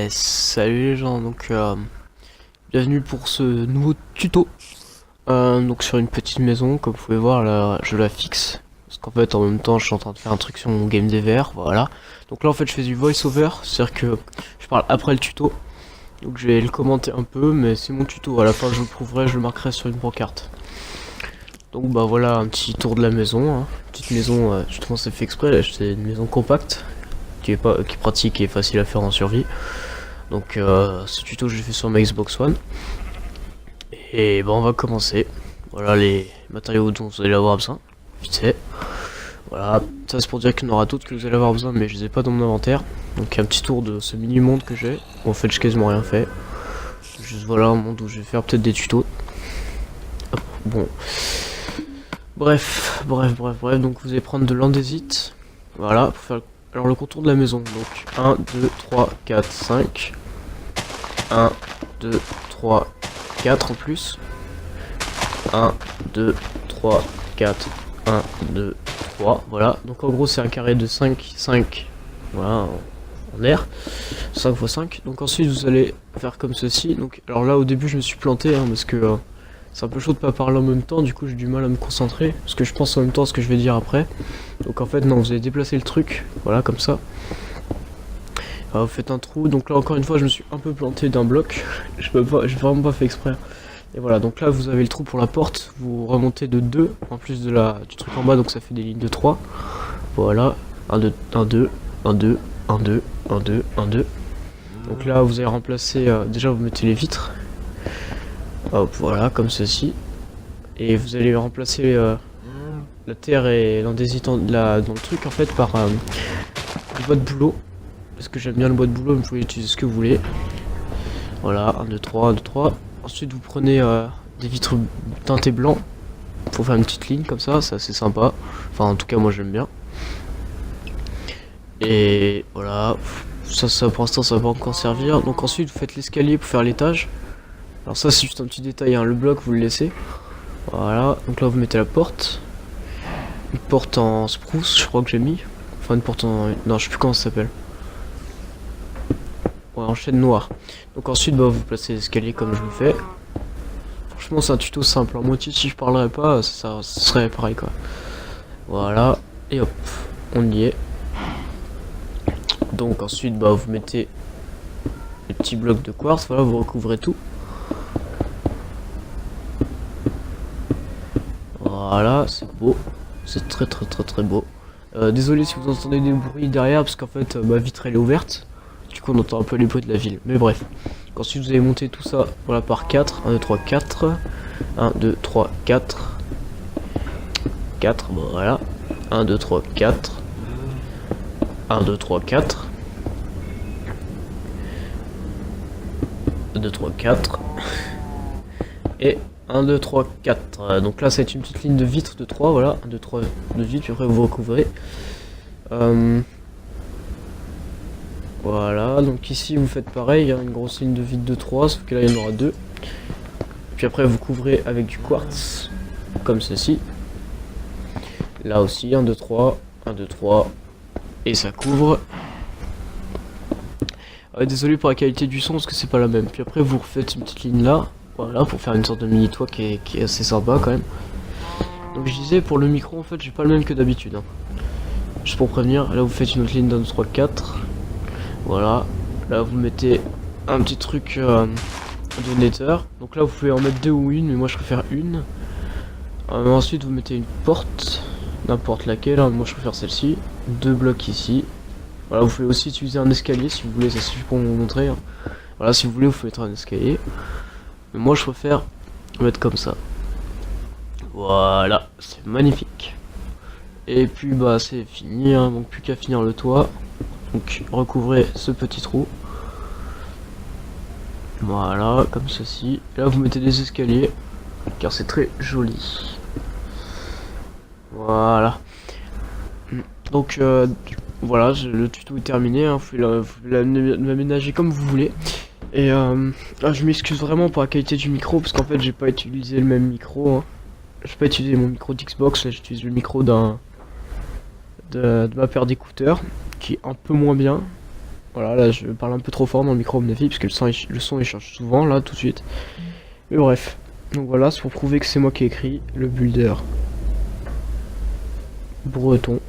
Salut les gens, bienvenue pour ce nouveau tuto. Donc sur une petite maison, comme vous pouvez voir là, je la fixe. Parce qu'en fait en même temps je suis en train de faire un truc sur mon game DVR, voilà. Donc là en fait je fais du voice over, c'est-à-dire que je parle après le tuto. Donc je vais le commenter un peu, mais c'est mon tuto, à la fin je le prouverai, je le marquerai sur une pancarte. Donc bah voilà un petit tour de la maison, hein. Petite maison, justement c'est fait exprès, là c'est une maison compacte, qui est pratique et facile à faire en survie. Donc ce tuto je l'ai fait sur ma Xbox One. Et bah on va commencer. Voilà les matériaux dont vous allez avoir besoin. Vite fait. Voilà, ça c'est pour dire qu'il y en aura d'autres que vous allez avoir besoin, mais je les ai pas dans mon inventaire. Donc un petit tour de ce mini monde que j'ai. En fait j'ai quasiment rien fait. Juste voilà un monde où je vais faire peut-être des tutos. Hop, bon. Bref, donc vous allez prendre de l'andésite. Voilà, pour faire alors le contour de la maison. Donc 1, 2, 3, 4, 5. 1, 2, 3, 4 en plus. 1, 2, 3, 4, 1, 2, 3, voilà. Donc en gros c'est un carré de 5, 5, voilà, en air. 5 x 5. Donc ensuite vous allez faire comme ceci. Donc alors là au début je me suis planté, hein, parce que c'est un peu chaud de pas parler en même temps, du coup j'ai du mal à me concentrer. Parce que je pense en même temps à ce que je vais dire après. Donc en fait non, vous allez déplacer le truc, voilà comme ça. Vous faites un trou, donc là encore une fois je me suis un peu planté d'un bloc. J'ai vraiment pas fait exprès. Et voilà, donc là vous avez le trou pour la porte, vous remontez de 2 en plus de du truc en bas, donc ça fait des lignes de 3. Voilà, 1, 2, 1, 2, 1, 2, 1, 2, 1, 2, 1, 2. Donc là vous allez remplacer, déjà vous mettez les vitres. Hop, voilà, comme ceci. Et vous allez remplacer la terre et l'andésite dans le truc en fait par du bois de boulot. Parce que j'aime bien le bois de boulot, mais vous pouvez utiliser ce que vous voulez. Voilà, 1, 2, 3, 1, 2, 3. Ensuite vous prenez des vitres teintées blanc pour faire une petite ligne comme ça, c'est assez sympa. Enfin en tout cas moi j'aime bien. Et voilà, ça pour l'instant ça va encore servir. Donc ensuite vous faites l'escalier pour faire l'étage. Alors ça c'est juste un petit détail, hein. Le bloc vous le laissez. Voilà, donc là vous mettez la porte. Une porte en spruce je crois que j'ai mis. Enfin une porte en... non je sais plus comment ça s'appelle. Ouais, en chêne noir. Donc ensuite bah, vous placez l'escalier comme je le fais. Franchement c'est un tuto simple, en moitié si je parlerais pas ça serait pareil quoi. Voilà, et hop, on y est. Donc ensuite bah vous mettez les petits blocs de quartz, voilà, vous recouvrez tout. Voilà, c'est beau, c'est très beau. Désolé si vous entendez des bruits derrière parce qu'en fait ma vitre elle est ouverte. Du coup on entend un peu les bruits de la ville, mais bref. Ensuite vous allez monter tout ça voilà, par 4, 1, 2, 3, 4, 1, 2, 3, 4, 4, bon, voilà, 1, 2, 3, 4, 1, 2, 3, 4, 1, 2, 3, 4, et 1, 2, 3, 4, donc là ça va être une petite ligne de vitre de 3, voilà, 1, 2, 3 de vitre, puis après vous recouvrez. Voilà, donc ici vous faites pareil, hein, une grosse ligne de vide de 3, sauf que là il y en aura 2. Puis après vous couvrez avec du quartz, comme ceci. Là aussi, 1, 2, 3, 1, 2, 3, et ça couvre. Désolé pour la qualité du son, parce que c'est pas la même. Puis après vous refaites une petite ligne là, voilà, pour faire une sorte de mini toit qui est assez sympa quand même. Donc je disais, pour le micro en fait, j'ai pas le même que d'habitude. Hein. Juste pour prévenir, là vous faites une autre ligne d'un 2, 3, 4. Voilà, là vous mettez un petit truc de nether. Donc là vous pouvez en mettre 2 ou une, mais moi je préfère une. Ensuite vous mettez une porte, n'importe laquelle, hein, moi je préfère celle-ci. 2 blocs ici. Voilà, vous pouvez aussi utiliser un escalier si vous voulez, ça suffit pour vous montrer. Hein. Voilà, si vous voulez vous pouvez mettre un escalier. Mais moi je préfère mettre comme ça. Voilà, c'est magnifique. Et puis bah c'est fini, hein, donc plus qu'à finir le toit. Donc recouvrez ce petit trou. Voilà, comme ceci. Et là vous mettez des escaliers, car c'est très joli. Voilà. Donc voilà, le tuto est terminé, hein, vous pouvez l'aménager comme vous voulez. Et je m'excuse vraiment pour la qualité du micro, parce qu'en fait j'ai pas utilisé le même micro. Hein. J'ai pas utilisé mon micro d'Xbox, là j'utilise le micro de ma paire d'écouteurs, qui est un peu moins bien. Voilà, là je parle un peu trop fort dans le micro à mon avis, parce que le son il change souvent là tout de suite. Mais bref, donc voilà, c'est pour prouver que c'est moi qui ai écrit le builder breton.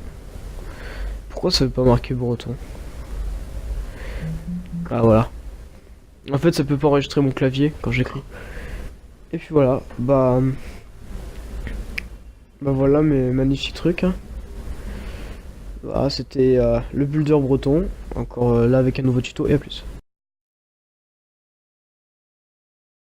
Pourquoi ça veut pas marquer breton? Ah voilà. En fait ça peut pas enregistrer mon clavier quand j'écris. Et puis voilà, bah voilà mes magnifiques trucs, hein. Voilà, c'était le builder breton. Encore là avec un nouveau tuto et à plus.